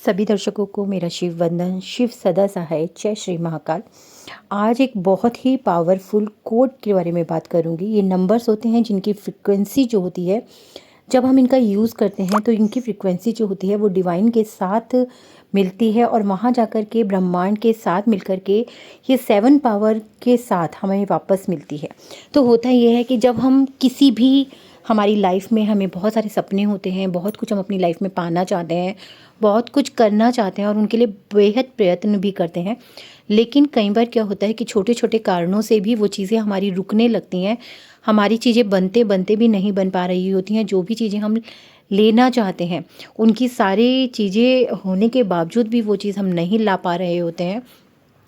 सभी दर्शकों को मेरा शिव वंदन, शिव सदा सहाय, जय श्री महाकाल। आज एक बहुत ही पावरफुल कोड के बारे में बात करूंगी। ये नंबर्स होते हैं जिनकी फ्रिक्वेंसी जो होती है, जब हम इनका यूज़ करते हैं तो इनकी फ्रिक्वेंसी जो होती है वो डिवाइन के साथ मिलती है और वहाँ जाकर के ब्रह्मांड के साथ मिलकर के ये 7 पावर के साथ हमें वापस मिलती है। तो होता ये है कि जब हम किसी भी हमारी लाइफ में हमें बहुत सारे सपने होते हैं, बहुत कुछ हम अपनी लाइफ में पाना चाहते हैं, बहुत कुछ करना चाहते हैं और उनके लिए बेहद प्रयत्न भी करते हैं। लेकिन कई बार क्या होता है कि छोटे छोटे कारणों से भी वो चीज़ें हमारी रुकने लगती हैं। हमारी चीज़ें बनते बनते भी नहीं बन पा रही होती हैं। जो भी चीज़ें हम लेना चाहते हैं, उनकी सारी चीज़ें होने के बावजूद भी वो चीज़ हम नहीं ला पा रहे होते हैं।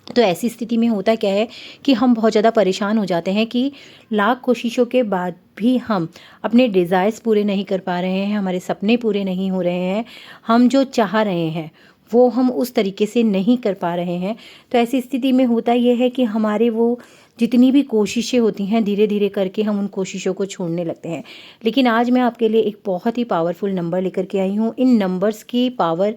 तो ऐसी स्थिति में होता क्या है कि हम बहुत ज़्यादा परेशान हो जाते हैं कि लाख कोशिशों के बाद भी हम अपने डिज़ायर्स पूरे नहीं कर पा रहे हैं, हमारे सपने पूरे नहीं हो रहे हैं, हम जो चाह रहे हैं वो हम उस तरीके से नहीं कर पा रहे हैं। तो ऐसी स्थिति में होता ये है कि हमारे वो जितनी भी कोशिशें होती हैं, धीरे धीरे करके हम उन कोशिशों को छोड़ने लगते हैं। लेकिन आज मैं आपके लिए एक बहुत ही पावरफुल नंबर लेकर के आई हूँ। इन नंबर्स की पावर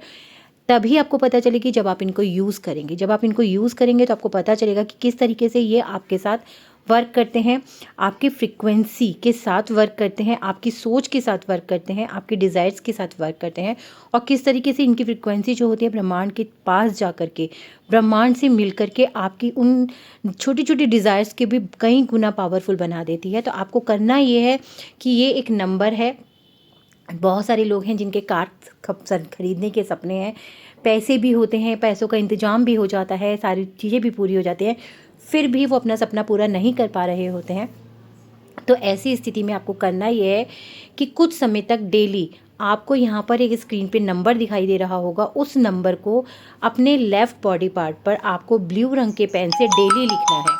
तभी आपको पता चलेगी जब आप इनको यूज़ करेंगे। जब आप इनको यूज़ करेंगे तो आपको पता चलेगा कि किस तरीके से ये आपके साथ वर्क करते हैं, आपकी फ्रिक्वेंसी के साथ वर्क करते हैं, आपकी सोच के साथ वर्क करते हैं, आपके डिज़ायर्स के साथ वर्क करते हैं और किस तरीके से इनकी फ्रिक्वेंसी जो होती है ब्रह्मांड के पास जा कर के, ब्रह्मांड से मिल कर के आपकी उन छोटी-छोटी डिज़ायर्स के भी कई गुना पावरफुल बना देती है। तो आपको करना ये है कि ये एक नंबर है। बहुत सारे लोग हैं जिनके कार खरीदने के सपने हैं, पैसे भी होते हैं, पैसों का इंतजाम भी हो जाता है, सारी चीज़ें भी पूरी हो जाती हैं, फिर भी वो अपना सपना पूरा नहीं कर पा रहे होते हैं। तो ऐसी स्थिति में आपको करना ये है कि कुछ समय तक डेली आपको यहाँ पर एक स्क्रीन पे नंबर दिखाई दे रहा होगा, उस नंबर को अपने लेफ़्ट बॉडी पार्ट पर आपको ब्लू रंग के पेन से डेली लिखना है।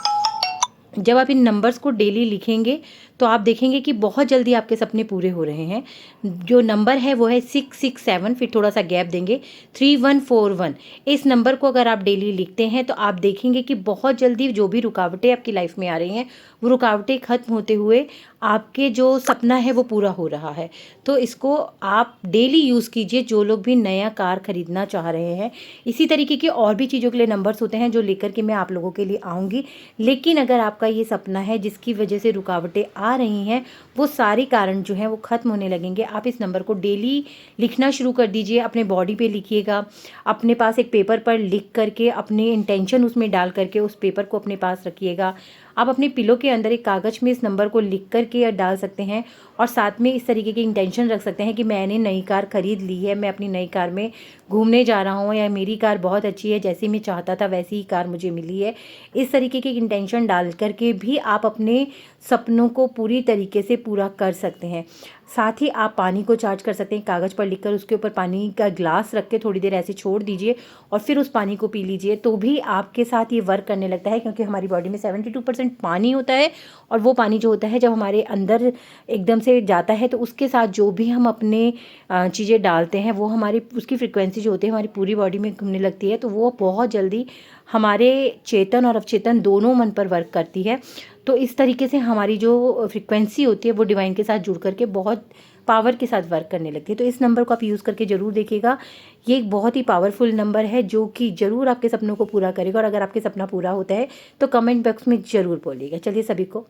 जब आप इन नंबर्स को डेली लिखेंगे तो आप देखेंगे कि बहुत जल्दी आपके सपने पूरे हो रहे हैं। जो नंबर है वो है 667, फिर थोड़ा सा गैप देंगे 3141। इस नंबर को अगर आप डेली लिखते हैं तो आप देखेंगे कि बहुत जल्दी जो भी रुकावटें आपकी लाइफ में आ रही हैं वो रुकावटें ख़त्म होते हुए आपके जो सपना है वो पूरा हो रहा है। तो इसको आप डेली यूज़ कीजिए। जो लोग भी नया कार ख़रीदना चाह रहे हैं, इसी तरीके की और भी चीज़ों के लिए नंबर्स होते हैं जो लेकर के मैं आप लोगों के लिए आऊँगी। लेकिन अगर आपका ये सपना है जिसकी वजह से रुकावटें आ रही हैं, वो सारे कारण जो हैं वो ख़त्म होने लगेंगे। आप इस नंबर को डेली लिखना शुरू कर दीजिए। अपने बॉडी पे लिखिएगा, अपने पास एक पेपर पर लिख करके अपने इंटेंशन उसमें डाल करके उस पेपर को अपने पास रखिएगा। आप अपने पिलो के अंदर एक कागज़ में इस नंबर को लिख करके डाल सकते हैं और साथ में इस तरीके की इंटेंशन रख सकते हैं कि मैंने नई कार ख़रीद ली है, मैं अपनी नई कार में घूमने जा रहा हूँ, या मेरी कार बहुत अच्छी है, जैसी मैं चाहता था वैसी ही कार मुझे मिली है। इस तरीके की इंटेंशन डाल करके भी आप अपने सपनों को पूरी तरीके से पूरा कर सकते हैं। साथ ही आप पानी को चार्ज कर सकते हैं। कागज़ पर लिखकर उसके ऊपर पानी का ग्लास रख के थोड़ी देर ऐसे छोड़ दीजिए और फिर उस पानी को पी लीजिए, तो भी आपके साथ ये वर्क करने लगता है। क्योंकि हमारी बॉडी में 72% पानी होता है और वो पानी जो होता है जब हमारे अंदर एकदम से जाता है तो उसके साथ जो भी हम अपने चीज़ें डालते हैं वो हमारी उसकी फ्रिक्वेंसी जो होती है हमारी पूरी बॉडी में घूमने लगती है। तो वो बहुत जल्दी हमारे चेतन और अवचेतन दोनों मन पर वर्क करती है। तो इस तरीके से हमारी जो फ्रिक्वेंसी होती है वो डिवाइन के साथ जुड़ करके बहुत पावर के साथ वर्क करने लगती है। तो इस नंबर को आप यूज़ करके ज़रूर देखिएगा। ये एक बहुत ही पावरफुल नंबर है जो कि ज़रूर आपके सपनों को पूरा करेगा। और अगर आपके सपना पूरा होता है तो कमेंट बॉक्स में ज़रूर बोलिएगा। चलिए सभी को